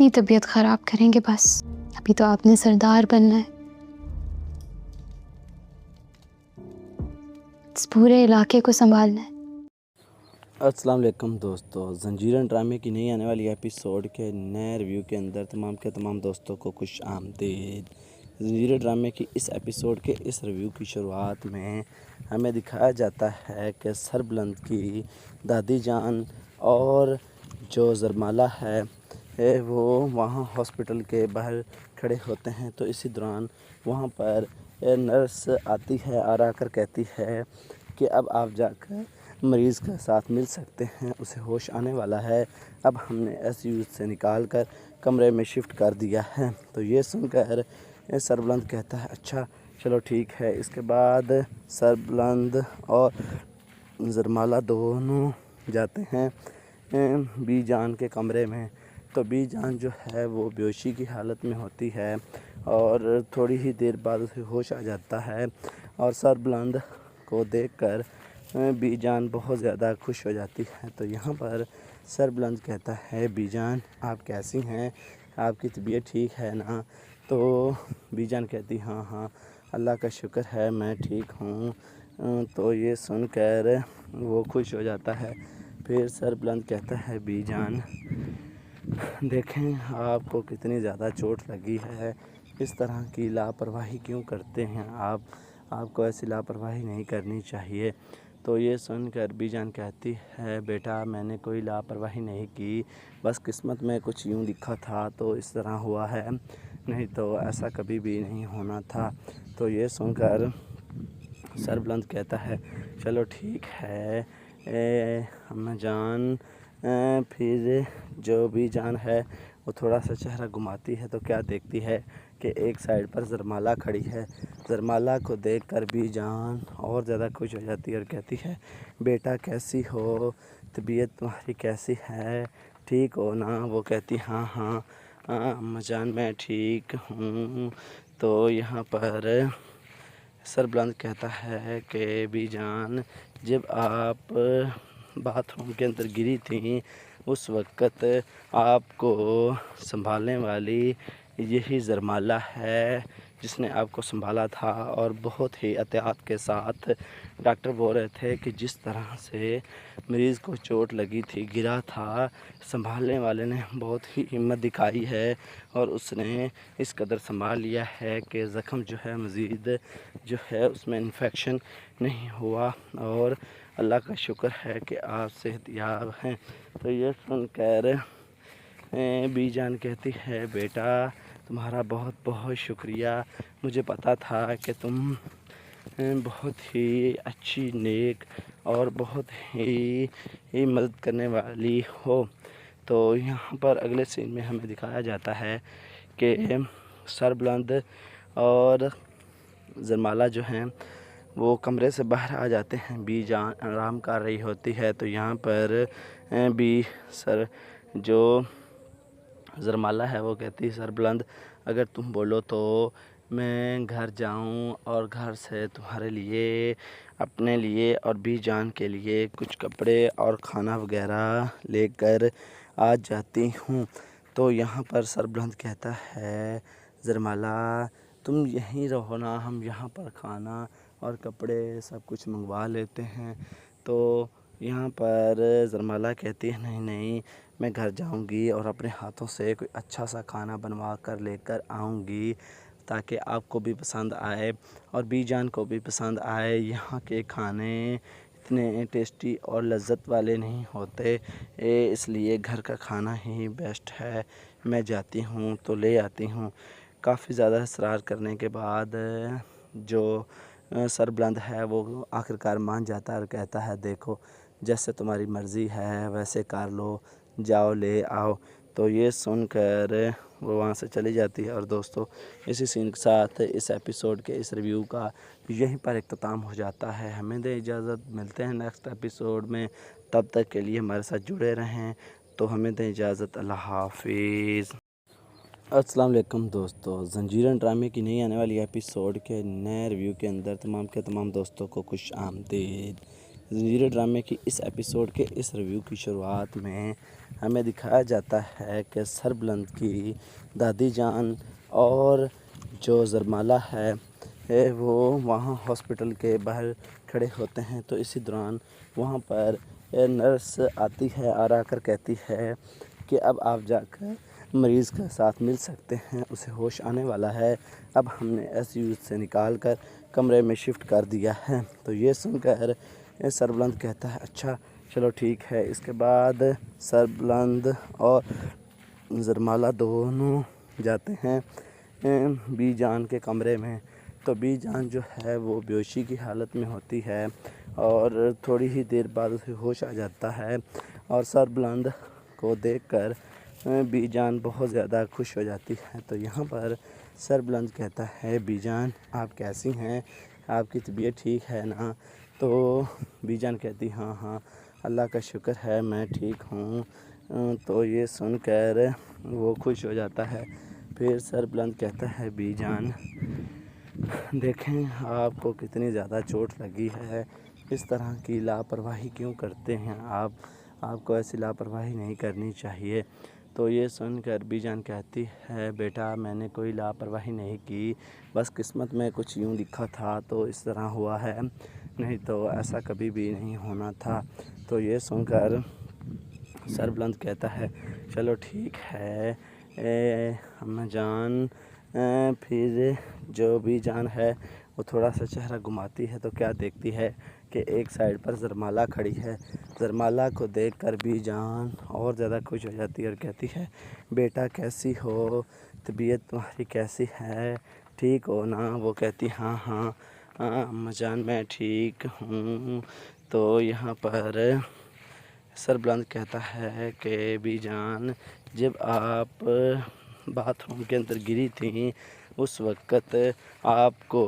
اپنی طبیعت خراب کریں گے بس. ابھی تو آپ نے سردار بننا ہے. اس پورے علاقے کو سنبھالنا ہے. السلام علیکم دوستو، زنجیرن ڈرامے کی نئی آنے والی ایپیسوڈ کے نئے ریویو کے اندر تمام کے تمام دوستوں کو خوش آمدید. زنجیرن ڈرامے کی اس ایپیسوڈ کے اس ریویو کی شروعات میں ہمیں دکھایا جاتا ہے کہ سربلند کی دادی جان اور جو زرمالہ ہے وہ وہاں ہاسپٹل کے باہر کھڑے ہوتے ہیں. تو اسی دوران وہاں پر نرس آتی ہے اور آ کر کہتی ہے کہ اب آپ جا کر مریض کے ساتھ مل سکتے ہیں، اسے ہوش آنے والا ہے. اب ہم نے ایس یو سے نکال کر کمرے میں شفٹ کر دیا ہے. تو یہ سن کر سربلند کہتا ہے اچھا چلو ٹھیک ہے. اس کے بعد سربلند اور زرمالہ دونوں جاتے ہیں بی جان کے کمرے میں. تو بی جان جو ہے وہ بیہوشی کی حالت میں ہوتی ہے اور تھوڑی ہی دیر بعد اسے ہوش آ جاتا ہے. اور سربلند کو دیکھ کر بی جان بہت زیادہ خوش ہو جاتی ہے. تو یہاں پر سربلند کہتا ہے بی جان آپ کیسی ہیں، آپ کی طبیعت ٹھیک ہے نا؟ تو بی جان کہتی ہاں ہاں اللہ کا شکر ہے میں ٹھیک ہوں. تو یہ سن کر وہ خوش ہو جاتا ہے. پھر سربلند کہتا ہے بی جان دیکھیں آپ کو کتنی زیادہ چوٹ لگی ہے، اس طرح کی لاپرواہی کیوں کرتے ہیں آپ کو ایسی لاپرواہی نہیں کرنی چاہیے. تو یہ سن کر بی جان کہتی ہے بیٹا میں نے کوئی لاپرواہی نہیں کی، بس قسمت میں کچھ یوں لکھا تھا تو اس طرح ہوا ہے، نہیں تو ایسا کبھی بھی نہیں ہونا تھا. تو یہ سن کر سربلند کہتا ہے چلو ٹھیک ہے اماں جان. پھر جو بی جان ہے وہ تھوڑا سا چہرہ گھماتی ہے تو کیا دیکھتی ہے کہ ایک سائڈ پر زرمالہ کھڑی ہے. زرمالہ کو دیکھ کر بی جان اور زیادہ خوش ہو جاتی ہے اور کہتی ہے بیٹا کیسی ہو، طبیعت تمہاری کیسی ہے، ٹھیک ہو نا؟ وہ کہتی ہاں ہاں اماں جان میں ٹھیک ہوں. تو یہاں پر سربلند کہتا ہے کہ بی جان جب آپ باتھ روم کے اندر گری تھیں اس وقت آپ کو سنبھالنے والی یہی زرمالہ ہے جس نے آپ کو سنبھالا تھا. اور بہت ہی احتیاط کے ساتھ ڈاکٹر بول رہے تھے کہ جس طرح سے مریض کو چوٹ لگی تھی، گرا تھا، سنبھالنے والے نے بہت ہی ہمت دکھائی ہے اور اس نے اس قدر سنبھال لیا ہے کہ زخم جو ہے مزید جو ہے اس میں انفیکشن نہیں ہوا اور اللہ کا شکر ہے کہ آپ صحت یاب ہیں. تو یہ سن کر بی جان کہتی ہے بیٹا تمہارا بہت بہت شکریہ، مجھے پتا تھا کہ تم بہت ہی اچھی نیک اور بہت ہی مدد کرنے والی ہو. تو یہاں پر اگلے سین میں ہمیں دکھایا جاتا ہے کہ سربلند اور زرمالہ جو ہیں وہ کمرے سے باہر آ جاتے ہیں. بی جان آرام کر رہی ہوتی ہے تو یہاں پر جو زرمالہ ہے وہ کہتی ہے سربلند اگر تم بولو تو میں گھر جاؤں اور گھر سے تمہارے لیے، اپنے لیے اور بی جان کے لیے کچھ کپڑے اور کھانا وغیرہ لے کر آ جاتی ہوں. تو یہاں پر سربلند کہتا ہے زرمالہ تم یہیں رہو نا، ہم یہاں پر کھانا اور کپڑے سب کچھ منگوا لیتے ہیں. تو یہاں پر زرمالہ کہتی ہے نہیں نہیں میں گھر جاؤں گی اور اپنے ہاتھوں سے کوئی اچھا سا کھانا بنوا کر لے کر آؤں گی تاکہ آپ کو بھی پسند آئے اور بی جان کو بھی پسند آئے. یہاں کے کھانے اتنے ٹیسٹی اور لذت والے نہیں ہوتے، اس لیے گھر کا کھانا ہی بیسٹ ہے. میں جاتی ہوں تو لے آتی ہوں. کافی زیادہ اصرار کرنے کے بعد جو سربلند ہے وہ آخرکار مان جاتا ہے اور کہتا ہے دیکھو جیسے تمہاری مرضی ہے ویسے کر لو، جاؤ لے آؤ. تو یہ سن کر وہ وہاں سے چلی جاتی ہے. اور دوستو اسی سین کے ساتھ اس ایپیسوڈ کے اس ریویو کا یہیں پر اختتام ہو جاتا ہے. ہمیں دیں اجازت، ملتے ہیں نیکسٹ ایپیسوڈ میں، تب تک کے لیے ہمارے ساتھ جڑے رہیں. تو ہمیں دیں اجازت، اللہ حافظ. السلام علیکم دوستو، زنجیرن ڈرامے کی نئی آنے والی ایپیسوڈ کے نئے ریویو کے اندر تمام کے تمام دوستوں کو خوش آمدید. زنجیر ڈرامے کی اس ایپیسوڈ کے اس ریویو کی شروعات میں ہمیں دکھایا جاتا ہے کہ سربلند کی دادی جان اور جو زرمالہ ہے وہ وہاں ہاسپٹل کے باہر کھڑے ہوتے ہیں، تو اسی دوران وہاں پر نرس آتی ہے اور آ کر کہتی ہے کہ اب آپ جا کر مریض کے ساتھ مل سکتے ہیں، اسے ہوش آنے والا ہے، اب ہم نے ICU سے نکال کر کمرے میں شفٹ کر دیا ہے۔ تو یہ سن کر سربلند کہتا ہے اچھا چلو ٹھیک ہے۔ اس کے بعد سربلند اور زرمالہ دونوں جاتے ہیں بی جان کے کمرے میں، تو بی جان جو ہے وہ بیہوشی کی حالت میں ہوتی ہے اور تھوڑی ہی دیر بعد اسے ہوش آ جاتا ہے، اور سربلند کو دیکھ کر بی جان بہت زیادہ خوش ہو جاتی ہے۔ تو یہاں پر سربلند کہتا ہے بی جان آپ کیسی ہیں، آپ کی طبیعت ٹھیک ہے نا؟ تو بی جان کہتی ہاں ہاں اللہ کا شکر ہے میں ٹھیک ہوں۔ تو یہ سن کر وہ خوش ہو جاتا ہے۔ پھر سربلند کہتا ہے بی جان دیکھیں آپ کو کتنی زیادہ چوٹ لگی ہے، اس طرح کی لاپرواہی کیوں کرتے ہیں آپ کو ایسی لاپرواہی نہیں کرنی چاہیے۔ تو یہ سن کر بی جان کہتی ہے بیٹا میں نے کوئی لاپرواہی نہیں کی، بس قسمت میں کچھ یوں لکھا تھا تو اس طرح ہوا ہے، نہیں تو ایسا کبھی بھی نہیں ہونا تھا۔ تو یہ سن کر سربلند کہتا ہے چلو ٹھیک ہے اماں جان۔ پھر جو بی جان ہے وہ تھوڑا سا چہرہ گھماتی ہے تو کیا دیکھتی ہے کہ ایک سائڈ پر زرمالہ کھڑی ہے۔ زرمالہ کو دیکھ کر بی جان اور زیادہ خوش ہو جاتی ہے اور کہتی ہے بیٹا کیسی ہو، طبیعت تمہاری کیسی ہے، ٹھیک ہو نا؟ وہ کہتی ہاں ہاں اماں جان میں ٹھیک ہوں۔ تو یہاں پر سربلند کہتا ہے کہ بی جان جب آپ باتھ روم کے اندر گری تھیں اس وقت آپ کو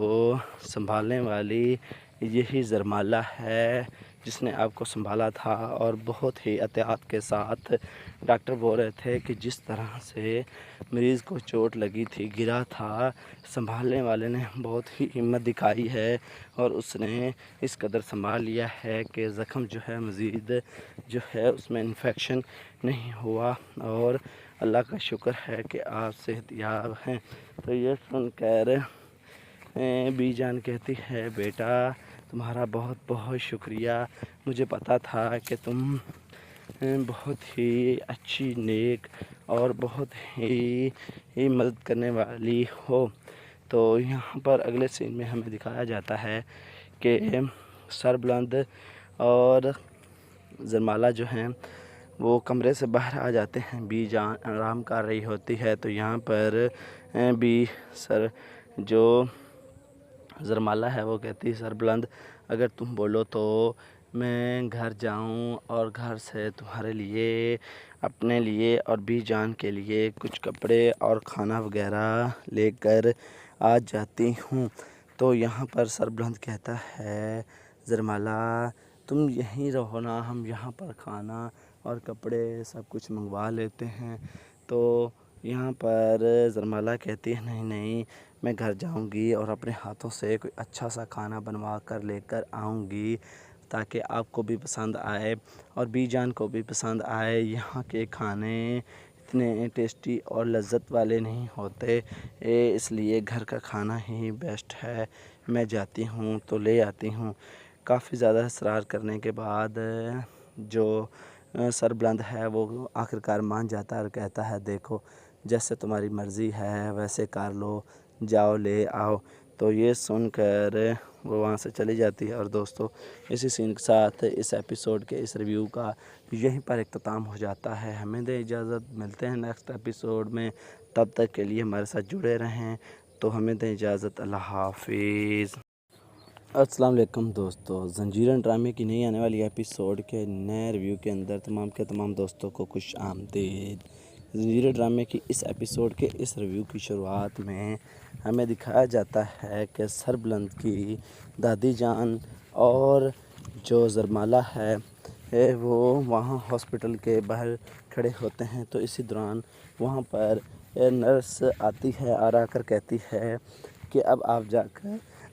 سنبھالنے والی یہی زرمالہ ہے جس نے آپ کو سنبھالا تھا، اور بہت ہی احتیاط کے ساتھ ڈاکٹر بول رہے تھے کہ جس طرح سے مریض کو چوٹ لگی تھی گرا تھا، سنبھالنے والے نے بہت ہی ہمت دکھائی ہے اور اس نے اس قدر سنبھال لیا ہے کہ زخم جو ہے مزید جو ہے اس میں انفیکشن نہیں ہوا، اور اللہ کا شکر ہے کہ آپ صحت یاب ہیں۔ تو یہ سن کر بی جان کہتی ہے بیٹا تمہارا بہت بہت شکریہ، مجھے پتا تھا کہ تم بہت ہی اچھی نیک اور بہت ہی مدد کرنے والی ہو۔ تو یہاں پر اگلے سین میں ہمیں دکھایا جاتا ہے کہ سربلند اور زرمالہ جو ہیں وہ کمرے سے باہر آ جاتے ہیں، بی جان آرام کر رہی ہوتی ہے۔ تو یہاں پر جو زرمالہ ہے وہ کہتی ہے سربلند اگر تم بولو تو میں گھر جاؤں اور گھر سے تمہارے لیے اپنے لیے اور بی جان کے لیے کچھ کپڑے اور کھانا وغیرہ لے کر آ جاتی ہوں۔ تو یہاں پر سربلند کہتا ہے زرمالہ تم یہیں رہو نا، ہم یہاں پر کھانا اور کپڑے سب کچھ منگوا لیتے ہیں۔ تو یہاں پر زرمالہ کہتی ہے نہیں نہیں میں گھر جاؤں گی اور اپنے ہاتھوں سے کوئی اچھا سا کھانا بنوا کر لے کر آؤں گی تاکہ آپ کو بھی پسند آئے اور بی جان کو بھی پسند آئے۔ یہاں کے کھانے اتنے ٹیسٹی اور لذت والے نہیں ہوتے، اس لیے گھر کا کھانا ہی بیسٹ ہے، میں جاتی ہوں تو لے آتی ہوں۔ کافی زیادہ اصرار کرنے کے بعد جو سربلند ہے وہ آخرکار مان جاتا ہے اور کہتا ہے دیکھو جیسے تمہاری مرضی ہے ویسے کر لو، جاؤ لے آؤ۔ تو یہ سن کر وہ وہاں سے چلی جاتی ہے۔ اور دوستو اسی سین کے ساتھ اس ایپیسوڈ کے اس ریویو کا یہیں پر اختتام ہو جاتا ہے۔ ہمیں دیں اجازت، ملتے ہیں نیکسٹ ایپیسوڈ میں، تب تک کے لیے ہمارے ساتھ جڑے رہیں۔ تو ہمیں دیں اجازت، اللہ حافظ۔ السلام علیکم دوستو، زنجیرن ڈرامے کی نئی آنے والی ایپیسوڈ کے نئے ریویو کے اندر تمام کے تمام دوستوں کو خوش آمدید۔ زنجیر ڈرامے کی اس ایپیسوڈ کے اس ریویو کی شروعات میں ہمیں دکھایا جاتا ہے کہ سربلند کی دادی جان اور جو زرمالہ ہے وہ وہاں ہاسپٹل کے باہر کھڑے ہوتے ہیں، تو اسی دوران وہاں پر نرس آتی ہے اور آ کر کہتی ہے کہ اب آپ جا کر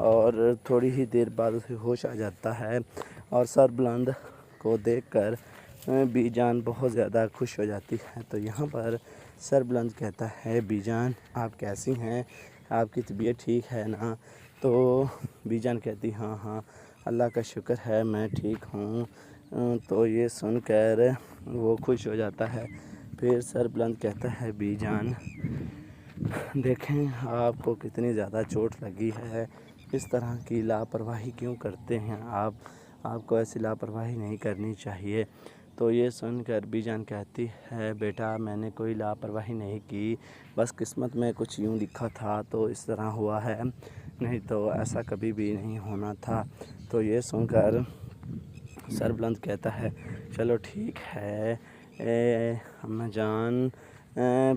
اور تھوڑی ہی دیر بعد اسے ہوش آ جاتا ہے اور سر بلند کو دیکھ کر بی جان بہت زیادہ خوش ہو جاتی ہے۔ تو یہاں پر سر بلند کہتا ہے بی جان آپ کیسی ہیں، آپ کی طبیعت ٹھیک ہے نا؟ تو بی جان کہتی ہاں ہاں اللہ کا شکر ہے میں ٹھیک ہوں۔ تو یہ سن کر وہ خوش ہو جاتا ہے۔ پھر سر بلند کہتا ہے بی جان دیکھیں آپ کو کتنی زیادہ چوٹ لگی ہے، اس طرح کی لاپرواہی کیوں کرتے ہیں آپ کو ایسی لاپرواہی نہیں کرنی چاہیے۔ تو یہ سن کر بی جان کہتی ہے بیٹا میں نے کوئی لاپرواہی نہیں کی، بس قسمت میں کچھ یوں لکھا تھا تو اس طرح ہوا ہے، نہیں تو ایسا کبھی بھی نہیں ہونا تھا۔ تو یہ سن کر سر بلند کہتا ہے چلو ٹھیک ہے اماں جان۔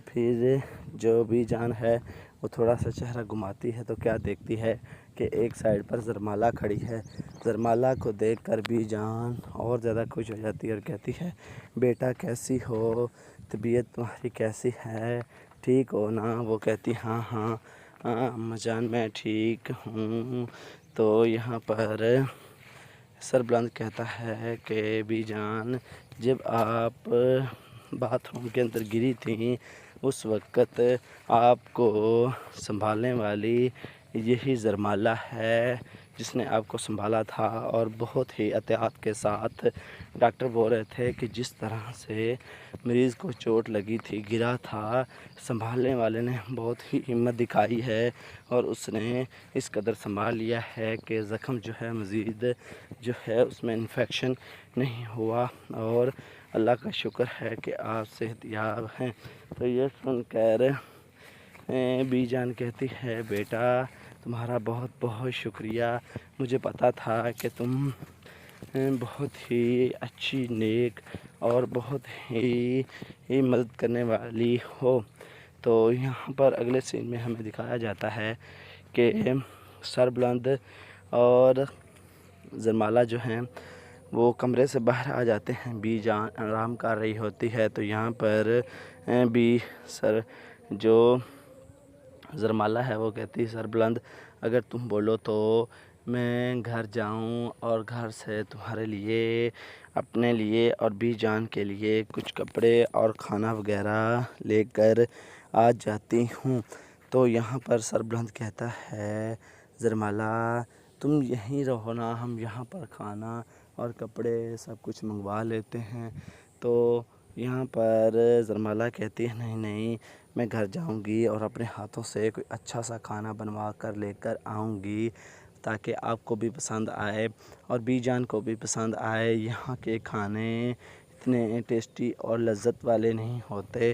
پھر جو بی جان ہے وہ تھوڑا سا چہرہ گھماتی ہے تو کیا دیکھتی ہے کہ ایک سائڈ پر زرمالہ کھڑی ہے۔ زرمالہ کو دیکھ کر بی جان اور زیادہ خوش ہو جاتی ہے اور کہتی ہے بیٹا کیسی ہو، طبیعت تمہاری کیسی ہے، ٹھیک ہو نا؟ وہ کہتی ہاں ہاں اماں جان میں ٹھیک ہوں۔ تو یہاں پر سر بلند کہتا ہے کہ بی جان جب آپ باتھ روم کے اندر گری تھیں اس وقت آپ کو سنبھالنے والی یہی زرمالہ ہے جس نے آپ کو سنبھالا تھا، اور بہت ہی احتیاط کے ساتھ ڈاکٹر بول رہے تھے کہ جس طرح سے مریض کو چوٹ لگی تھی، گرا تھا، سنبھالنے والے نے بہت ہی ہمت دکھائی ہے اور اس نے اس قدر سنبھال لیا ہے کہ زخم جو ہے مزید جو ہے اس میں انفیکشن نہیں ہوا، اور اللہ کا شکر ہے کہ آپ صحت یاب ہیں۔ تو یہ سن کر بی جان کہتی ہے بیٹا تمہارا بہت بہت شکریہ، مجھے پتا تھا کہ تم بہت ہی اچھی نیک اور بہت ہی مدد کرنے والی ہو۔ تو یہاں پر اگلے سین میں ہمیں دکھایا جاتا ہے کہ سر بلند اور زرمالہ جو ہیں وہ کمرے سے باہر آ جاتے ہیں، بی جان آرام کر رہی ہوتی ہے۔ تو یہاں پر جو زرمالہ ہے وہ کہتی سر بلند اگر تم بولو تو میں گھر جاؤں اور گھر سے تمہارے لیے، اپنے لیے اور بی جان کے لیے کچھ کپڑے اور کھانا وغیرہ لے کر آ جاتی ہوں۔ تو یہاں پر سر بلند کہتا ہے زرمالہ تم یہیں رہو نا، ہم یہاں پر کھانا اور کپڑے سب کچھ منگوا لیتے ہیں۔ تو یہاں پر زرمالہ کہتی ہے نہیں نہیں میں گھر جاؤں گی اور اپنے ہاتھوں سے کوئی اچھا سا کھانا بنوا کر لے کر آؤں گی تاکہ آپ کو بھی پسند آئے اور بی جان کو بھی پسند آئے۔ یہاں کے کھانے اتنے ٹیسٹی اور لذت والے نہیں ہوتے،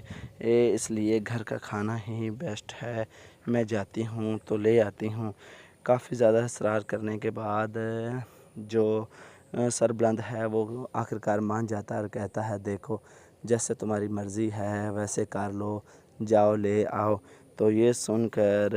اس لیے گھر کا کھانا ہی بیسٹ ہے، میں جاتی ہوں تو لے آتی ہوں۔ کافی زیادہ اصرار کرنے کے بعد جو سر بلند ہے وہ آخرکار مان جاتا ہے اور کہتا ہے دیکھو جیسے تمہاری مرضی ہے ویسے کر لو، جاؤ لے آؤ۔ تو یہ سن کر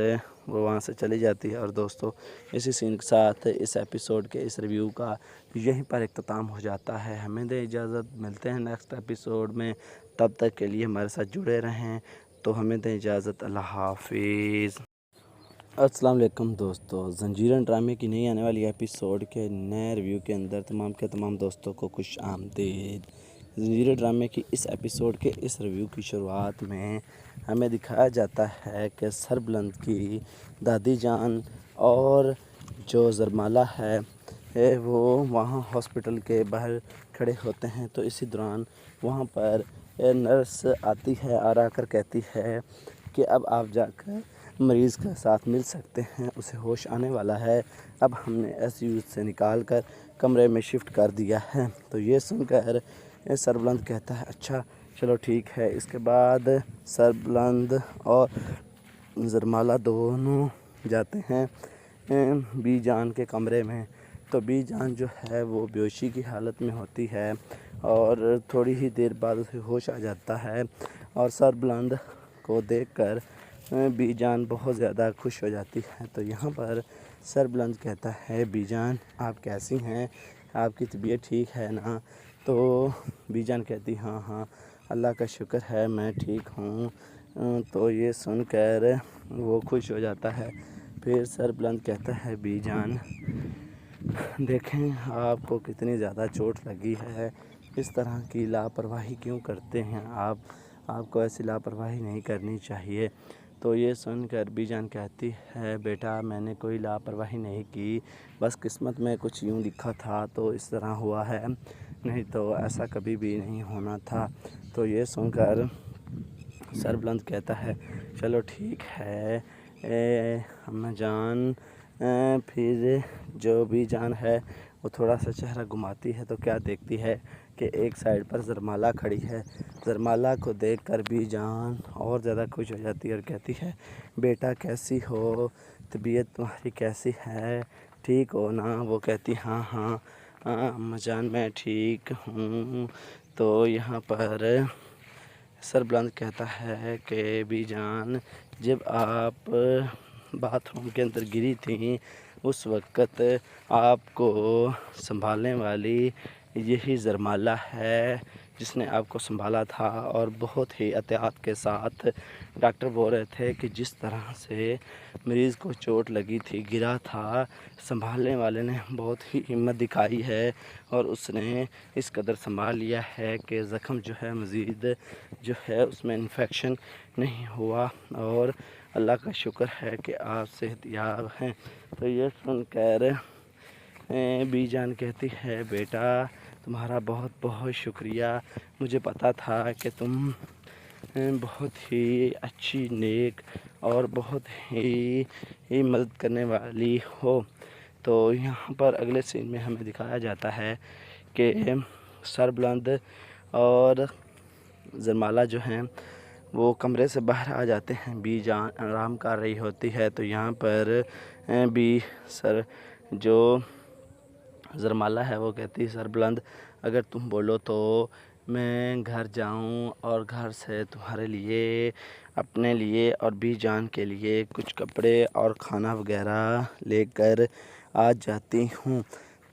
وہ وہاں سے چلی جاتی ہے۔ اور دوستو اسی سین کے ساتھ اس ایپیسوڈ کے اس ریویو کا یہیں پر اختتام ہو جاتا ہے۔ ہمیں دیں اجازت، ملتے ہیں نیکسٹ ایپیسوڈ میں، تب تک کے لیے ہمارے ساتھ جڑے رہیں۔ تو ہمیں دیں اجازت، اللہ حافظ۔ السلام علیکم دوستو، زنجیرن ڈرامے کی نئی آنے والی ایپیسوڈ کے نئے ریویو کے اندر تمام دوستوں کو خوش آمدید۔ زنجیرن ڈرامے کی اس ایپیسوڈ کے اس ریویو کی شروعات میں ہمیں دکھایا جاتا ہے کہ سر بلند کی دادی جان اور جو زرمالہ ہے وہ وہاں ہاسپٹل کے باہر کھڑے ہوتے ہیں۔ تو اسی دوران وہاں پر نرس آتی ہے اور آ کر کہتی ہے کہ اب آپ جا کر مریض کے ساتھ مل سکتے ہیں، اسے ہوش آنے والا ہے، اب ہم نے ICU سے نکال کر کمرے میں شفٹ کر دیا ہے۔ تو یہ سن کر سر بلند کہتا ہے اچھا چلو ٹھیک ہے۔ اس کے بعد سر بلند اور زرمالہ دونوں جاتے ہیں بی جان کے کمرے میں۔ تو بی جان جو ہے وہ بیہوشی کی حالت میں ہوتی ہے اور تھوڑی ہی دیر بعد اسے ہوش آ جاتا ہے، اور سر بلند کو دیکھ کر بی جان بہت زیادہ خوش ہو جاتی ہے۔ تو یہاں پر سر بلند کہتا ہے بی جان آپ کیسی ہیں، آپ کی طبیعت ٹھیک ہے نا؟ تو بی جان کہتی ہاں ہاں اللہ کا شکر ہے میں ٹھیک ہوں۔ تو یہ سن کر وہ خوش ہو جاتا ہے۔ پھر سر بلند کہتا ہے بی جان دیکھیں آپ کو کتنی زیادہ چوٹ لگی ہے، اس طرح کی لاپرواہی کیوں کرتے ہیں آپ کو ایسی لاپرواہی نہیں کرنی چاہیے۔ تو یہ سن کر بی جان کہتی ہے بیٹا میں نے کوئی لاپرواہی نہیں کی، بس قسمت میں کچھ یوں لکھا تھا تو اس طرح ہوا ہے، نہیں تو ایسا کبھی بھی نہیں ہونا تھا۔ تو یہ سن کر سر بلند کہتا ہے چلو ٹھیک ہے اماں جان۔ پھر جو بی جان ہے وہ تھوڑا سا چہرہ گھماتی ہے تو کیا دیکھتی ہے کہ ایک سائڈ پر زرمالہ کھڑی ہے۔ زرمالہ کو دیکھ کر بی جان اور زیادہ خوش ہو جاتی ہے اور کہتی ہے بیٹا کیسی ہو، طبیعت تمہاری کیسی ہے، ٹھیک ہو نا؟ وہ کہتی ہاں اماں جان میں ٹھیک ہوں۔ تو یہاں پر سر بلند کہتا ہے کہ بی جان جب آپ باتھ روم کے اندر گری تھیں اس وقت آپ کو سنبھالنے والی یہی زرمالہ ہے جس نے آپ کو سنبھالا تھا، اور بہت ہی احتیاط کے ساتھ ڈاکٹر بول رہے تھے کہ جس طرح سے مریض کو چوٹ لگی تھی، گرا تھا، سنبھالنے والے نے بہت ہی ہمت دکھائی ہے اور اس نے اس قدر سنبھال لیا ہے کہ زخم جو ہے مزید جو ہے اس میں انفیکشن نہیں ہوا، اور اللہ کا شکر ہے کہ آپ صحت یاب ہیں۔ تو یہ سن کر بی جان کہتی ہے بیٹا تمہارا بہت بہت شکریہ، مجھے پتا تھا کہ تم بہت ہی اچھی نیک اور بہت ہی مدد کرنے والی ہو۔ تو یہاں پر اگلے سین میں ہمیں دکھایا جاتا ہے کہ سر بلند اور زرمالہ جو ہیں وہ کمرے سے باہر آ جاتے ہیں، بی جان آرام کر رہی ہوتی ہے۔ تو یہاں پر جو زرمالہ ہے وہ کہتی ہے سر بلند اگر تم بولو تو میں گھر جاؤں اور گھر سے تمہارے لیے، اپنے لیے اور بی جان کے لیے کچھ کپڑے اور کھانا وغیرہ لے کر آ جاتی ہوں۔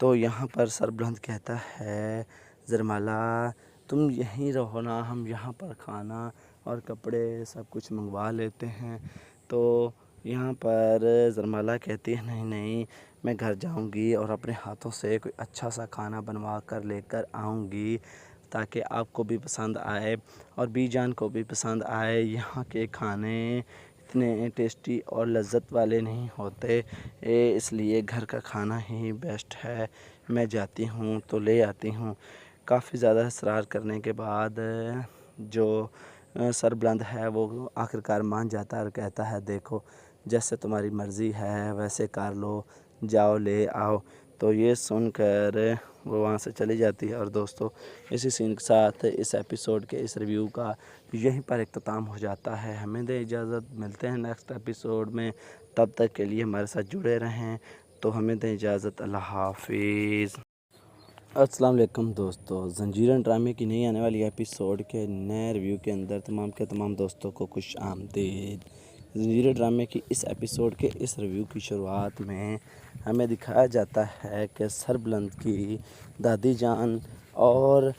تو یہاں پر سر بلند کہتا ہے زرمالہ تم یہیں رہو نا، ہم یہاں پر کھانا اور کپڑے سب کچھ منگوا لیتے ہیں۔ تو یہاں پر زرمالہ کہتی ہے نہیں میں گھر جاؤں گی اور اپنے ہاتھوں سے کوئی اچھا سا کھانا بنوا کر لے کر آؤں گی تاکہ آپ کو بھی پسند آئے اور بی جان کو بھی پسند آئے۔ یہاں کے کھانے اتنے ٹیسٹی اور لذت والے نہیں ہوتے، اس لیے گھر کا کھانا ہی بیسٹ ہے، میں جاتی ہوں تو لے آتی ہوں۔ کافی زیادہ اصرار کرنے کے بعد جو سر بلند ہے وہ آخرکار مان جاتا ہے اور کہتا ہے دیکھو جیسے تمہاری مرضی ہے ویسے کر لو، جاؤ لے آؤ۔ تو یہ سن کر وہ وہاں سے چلی جاتی ہے۔ اور دوستو اسی سین کے ساتھ اس ایپیسوڈ کے اس ریویو کا یہیں پر اختتام ہو جاتا ہے۔ ہمیں دے اجازت، ملتے ہیں نیکسٹ ایپیسوڈ میں، تب تک کے لیے ہمارے ساتھ جڑے رہیں۔ تو ہمیں دیں اجازت، اللہ حافظ۔ السلام علیکم دوستو، زنجیرن ڈرامے کی نئی آنے والی ایپیسوڈ کے نئے ریویو کے اندر تمام دوستوں کو خوش آمدید۔ زنجیرن ڈرامے کی اس ایپیسوڈ کے اس ریویو کی شروعات میں ہمیں دکھایا جاتا ہے کہ سر بلند کی دادی جان اور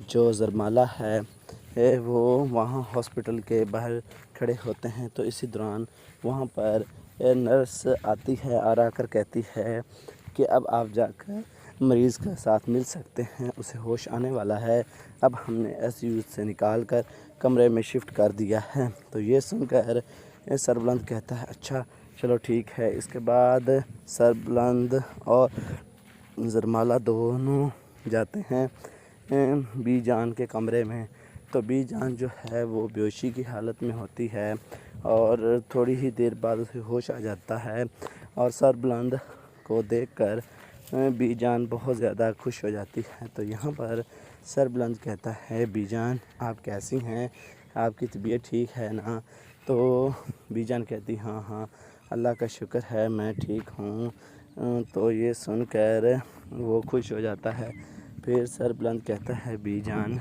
جو زرمالہ ہے وہ وہاں ہاسپٹل کے باہر کھڑے ہوتے ہیں۔ تو اسی دوران وہاں پر نرس آتی ہے اور آ کر کہتی ہے کہ اب آپ جا کر مریض کے ساتھ مل سکتے ہیں، اسے ہوش آنے والا ہے، اب ہم نے ایس یو سے نکال کر کمرے میں شفٹ کر دیا ہے۔ تو یہ سن کر سر بلند کہتا ہے اچھا چلو ٹھیک ہے۔ اس کے بعد سر بلند اور زرمالہ دونوں جاتے ہیں بی جان کے کمرے میں۔ تو بی جان جو ہے وہ بیہوشی کی حالت میں ہوتی ہے اور تھوڑی ہی دیر بعد اسے ہوش آ جاتا ہے، اور سر بلند کو دیکھ کر بی جان بہت زیادہ خوش ہو جاتی ہے۔ تو یہاں پر سر بلند کہتا ہے بی جان آپ کیسی ہیں، آپ کی طبیعت ٹھیک ہے نا؟ تو بی جان کہتی ہاں اللہ کا شکر ہے میں ٹھیک ہوں۔ تو یہ سن کر وہ خوش ہو جاتا ہے۔ پھر سر بلند کہتا ہے بی جان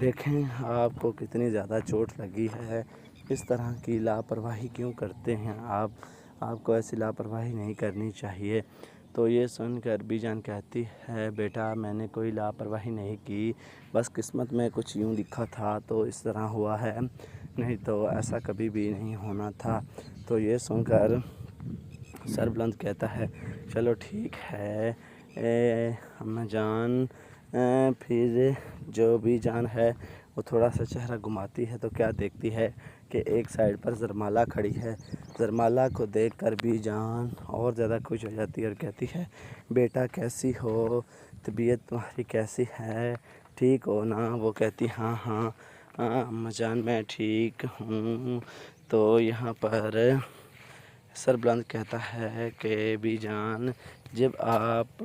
دیکھیں آپ کو کتنی زیادہ چوٹ لگی ہے، اس طرح کی لاپرواہی کیوں کرتے ہیں آپ کو ایسی لاپرواہی نہیں کرنی چاہیے۔ تو یہ سن کر بی جان کہتی ہے بیٹا میں نے کوئی لاپرواہی نہیں کی، بس قسمت میں کچھ یوں لکھا تھا تو اس طرح ہوا ہے، نہیں تو ایسا کبھی بھی نہیں ہونا تھا۔ تو یہ سن کر سر بلند کہتا ہے چلو ٹھیک ہے اماں جان۔ پھر جو بی جان ہے وہ تھوڑا سا چہرہ گھماتی ہے تو کیا دیکھتی ہے کہ ایک سائڈ پر زرمالہ کھڑی ہے۔ زرمالہ کو دیکھ کر بی جان اور زیادہ خوش ہو جاتی ہے اور کہتی ہے بیٹا کیسی ہو، طبیعت تمہاری کیسی ہے، ٹھیک ہو نا؟ وہ کہتی ہاں ہاں اماں جان میں ٹھیک ہوں۔ تو یہاں پر سر بلند کہتا ہے کہ بی جان جب آپ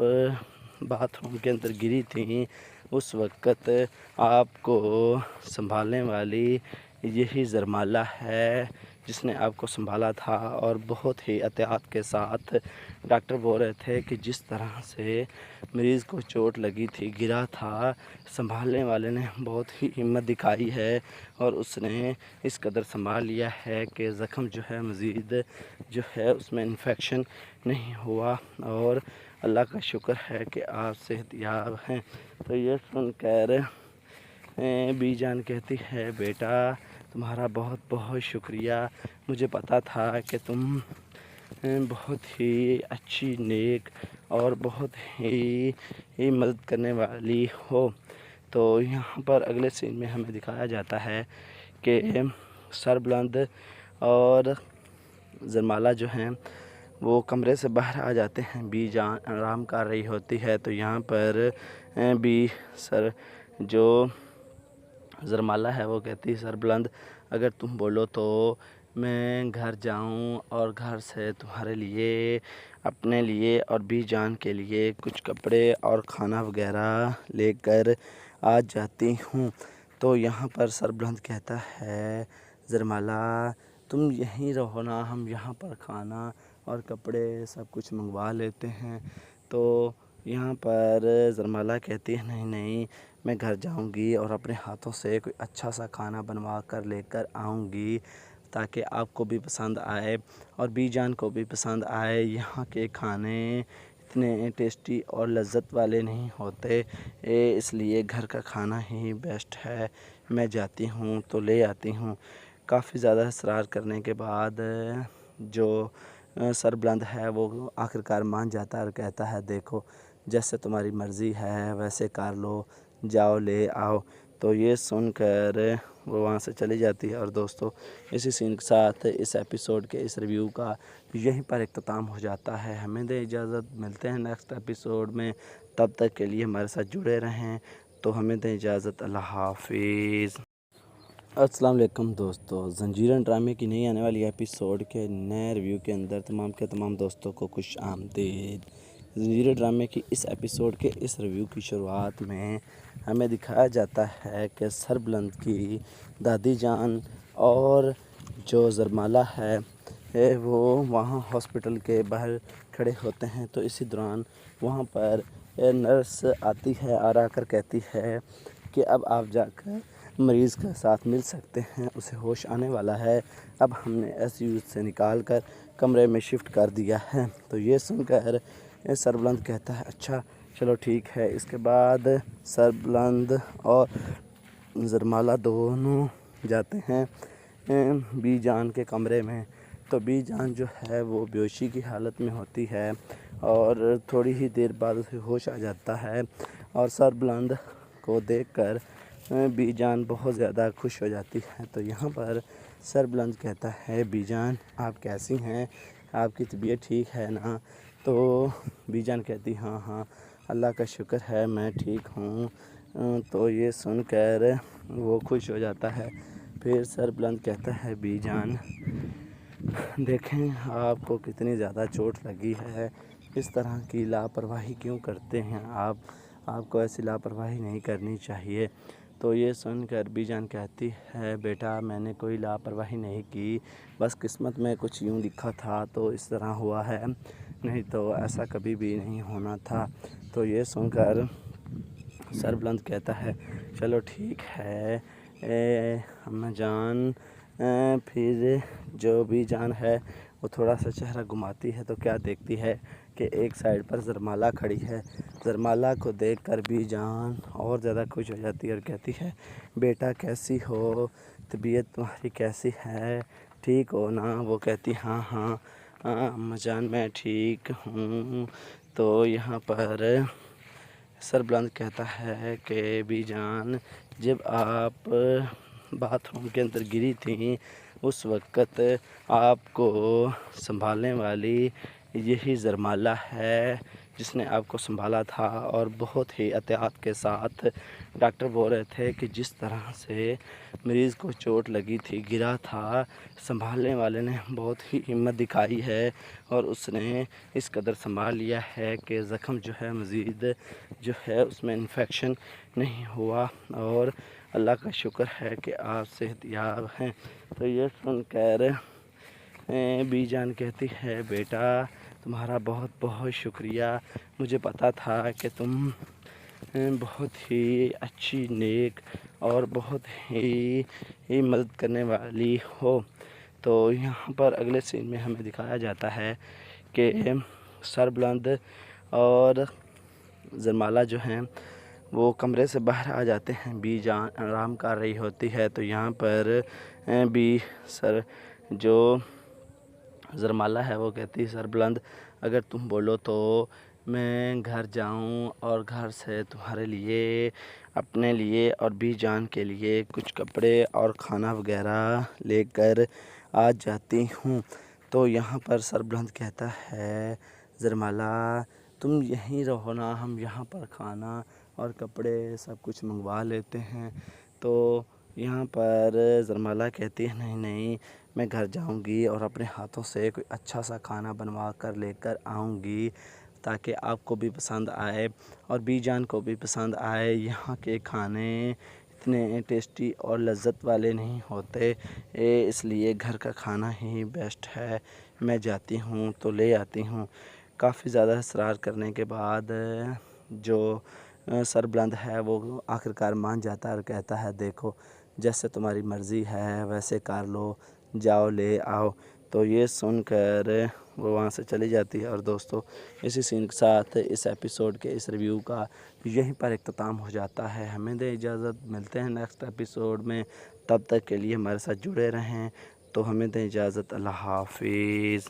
باتھ روم کے اندر گری تھیں اس وقت آپ کو سنبھالنے والی یہی زرمالہ ہے جس نے آپ کو سنبھالا تھا، اور بہت ہی احتیاط کے ساتھ ڈاکٹر بول رہے تھے کہ جس طرح سے مریض کو چوٹ لگی تھی، گرا تھا، سنبھالنے والے نے بہت ہی ہمت دکھائی ہے اور اس نے اس قدر سنبھال لیا ہے کہ زخم جو ہے مزید جو ہے اس میں انفیکشن نہیں ہوا، اور اللہ کا شکر ہے کہ آپ صحت یاب ہیں۔ تو یہ سن کر بی جان کہتی ہے بیٹا تمہارا بہت بہت شکریہ، مجھے پتہ تھا کہ تم بہت ہی اچھی نیک اور بہت ہی مدد کرنے والی ہو۔ تو یہاں پر اگلے سین میں ہمیں دکھایا جاتا ہے کہ سر بلند اور زرمالہ جو ہیں وہ کمرے سے باہر آ جاتے ہیں۔ بی جان آرام کر رہی ہوتی ہے تو یہاں پر جو زرمالہ ہے وہ کہتی ہے سر بلند اگر تم بولو تو میں گھر جاؤں اور گھر سے تمہارے لیے، اپنے لیے اور بی جان کے لیے کچھ کپڑے اور کھانا وغیرہ لے کر آ جاتی ہوں۔ تو یہاں پر سر بلند کہتا ہے زرمالہ تم یہیں رہو نا، ہم یہاں پر کھانا اور کپڑے سب کچھ منگوا لیتے ہیں۔ تو یہاں پر زرمالہ کہتی ہے نہیں نہیں میں گھر جاؤں گی اور اپنے ہاتھوں سے کوئی اچھا سا کھانا بنوا کر لے کر آؤں گی تاکہ آپ کو بھی پسند آئے اور بی جان کو بھی پسند آئے۔ یہاں کے کھانے اتنے ٹیسٹی اور لذت والے نہیں ہوتے، اس لیے گھر کا کھانا ہی بیسٹ ہے۔ میں جاتی ہوں تو لے آتی ہوں۔ کافی زیادہ اصرار کرنے کے بعد جو سر بلند ہے وہ آخرکار مان جاتا ہے اور کہتا ہے دیکھو جیسے تمہاری مرضی ہے ویسے کر لو، جاؤ لے آؤ۔ تو یہ سن کر وہ وہاں سے چلی جاتی ہے۔ اور دوستو اسی سین کے ساتھ اس ایپیسوڈ کے اس ریویو کا یہیں پر اختتام ہو جاتا ہے۔ ہمیں دے اجازت، ملتے ہیں نیکسٹ ایپیسوڈ میں، تب تک کے لیے ہمارے ساتھ جڑے رہیں۔ تو ہمیں دیں اجازت، اللہ حافظ۔ السلام علیکم دوستو، زنجیرن ڈرامے کی نئی آنے والی ایپیسوڈ کے نئے ریویو کے اندر تمام دوستوں کو خوش آمدید۔ زنجیرن ڈرامے کی اس ایپیسوڈ کے اس ریویو کی شروعات میں ہمیں دکھایا جاتا ہے کہ سر بلند کی دادی جان اور جو زرمالہ ہے وہ وہاں ہاسپٹل کے باہر کھڑے ہوتے ہیں۔ تو اسی دوران وہاں پر نرس آتی ہے اور آ کر کہتی ہے کہ اب آپ جا کر مریض کے ساتھ مل سکتے ہیں، اسے ہوش آنے والا ہے، اب ہم نے ایس یو سے نکال کر کمرے میں شفٹ کر دیا ہے۔ تو یہ سن کر سر بلند کہتا ہے اچھا چلو ٹھیک ہے۔ اس کے بعد سر بلند اور زرمالہ دونوں جاتے ہیں بی جان کے کمرے میں۔ تو بی جان جو ہے وہ بیہوشی کی حالت میں ہوتی ہے اور تھوڑی ہی دیر بعد اسے ہوش آ جاتا ہے، اور سر بلند کو دیکھ کر بی جان بہت زیادہ خوش ہو جاتی ہے۔ تو یہاں پر سر بلند کہتا ہے بی جان آپ کیسی ہیں، آپ کی طبیعت ٹھیک ہے نا؟ تو بی جان کہتی ہاں ہاں اللہ کا شکر ہے میں ٹھیک ہوں۔ تو یہ سن کر وہ خوش ہو جاتا ہے۔ پھر سر بلند کہتا ہے بی جان دیکھیں آپ کو کتنی زیادہ چوٹ لگی ہے، اس طرح کی لاپرواہی کیوں کرتے ہیں آپ کو ایسی لاپرواہی نہیں کرنی چاہیے۔ تو یہ سن کر بی جان کہتی ہے بیٹا میں نے کوئی لاپرواہی نہیں کی، بس قسمت میں کچھ یوں لکھا تھا تو اس طرح ہوا ہے، نہیں تو ایسا کبھی بھی نہیں ہونا تھا۔ تو یہ سن کر سر بلند کہتا ہے چلو ٹھیک ہے اماں جان۔ پھر جو بی جان ہے وہ تھوڑا سا چہرہ گھماتی ہے تو کیا دیکھتی ہے کہ ایک سائڈ پر زرمالہ کھڑی ہے۔ زرمالہ کو دیکھ کر بی جان اور زیادہ خوش ہو جاتی ہے اور کہتی ہے بیٹا کیسی ہو، طبیعت تمہاری کیسی ہے، ٹھیک ہو نا؟ وہ کہتی ہاں ہاں اماں جان میں ٹھیک ہوں۔ تو یہاں پر سربلند کہتا ہے کہ بی جان جب آپ باتھ روم کے اندر گری تھیں اس وقت آپ کو سنبھالنے والی یہی زرمالہ ہے جس نے آپ کو سنبھالا تھا، اور بہت ہی احتیاط کے ساتھ ڈاکٹر بول رہے تھے کہ جس طرح سے مریض کو چوٹ لگی تھی، گرا تھا، سنبھالنے والے نے بہت ہی ہمت دکھائی ہے اور اس نے اس قدر سنبھال لیا ہے کہ زخم جو ہے مزید جو ہے اس میں انفیکشن نہیں ہوا، اور اللہ کا شکر ہے کہ آپ صحت یاب ہیں۔ تو یہ سن کر بی جان کہتی ہے بیٹا تمہارا بہت بہت شکریہ، مجھے پتا تھا کہ تم بہت ہی اچھی نیک اور بہت ہی مدد کرنے والی ہو۔ تو یہاں پر اگلے سین میں ہمیں دکھایا جاتا ہے کہ سربلند اور زرمالہ جو ہیں وہ کمرے سے باہر آ جاتے ہیں، بی جان آرام کر رہی ہوتی ہے۔ تو یہاں پر جو زرمالہ ہے وہ کہتی ہے سربلند اگر تم بولو تو میں گھر جاؤں اور گھر سے تمہارے لیے، اپنے لیے اور بی جان کے لیے کچھ کپڑے اور کھانا وغیرہ لے کر آ جاتی ہوں۔ تو یہاں پر سربلند کہتا ہے زرمالہ تم یہیں رہو نا، ہم یہاں پر کھانا اور کپڑے سب کچھ منگوا لیتے ہیں۔ تو یہاں پر زرمالہ کہتی ہے نہیں نہیں میں گھر جاؤں گی اور اپنے ہاتھوں سے کوئی اچھا سا کھانا بنوا کر لے کر آؤں گی تاکہ آپ کو بھی پسند آئے اور بی جان کو بھی پسند آئے۔ یہاں کے کھانے اتنے ٹیسٹی اور لذت والے نہیں ہوتے، اس لیے گھر کا کھانا ہی بیسٹ ہے، میں جاتی ہوں تو لے آتی ہوں۔ کافی زیادہ اصرار کرنے کے بعد جو سربلند ہے وہ آخرکار مان جاتا ہے اور کہتا ہے دیکھو جیسے تمہاری مرضی ہے ویسے کر لو، جاؤ لے آؤ۔ تو یہ سن کر وہ وہاں سے چلی جاتی ہے۔ اور دوستو اسی سین کے ساتھ اس ایپیسوڈ کے اس ریویو کا یہیں پر اختتام ہو جاتا ہے۔ ہمیں دے اجازت، ملتے ہیں نیکسٹ ایپیسوڈ میں، تب تک کے لیے ہمارے ساتھ جڑے رہیں۔ تو ہمیں دے اجازت، اللہ حافظ۔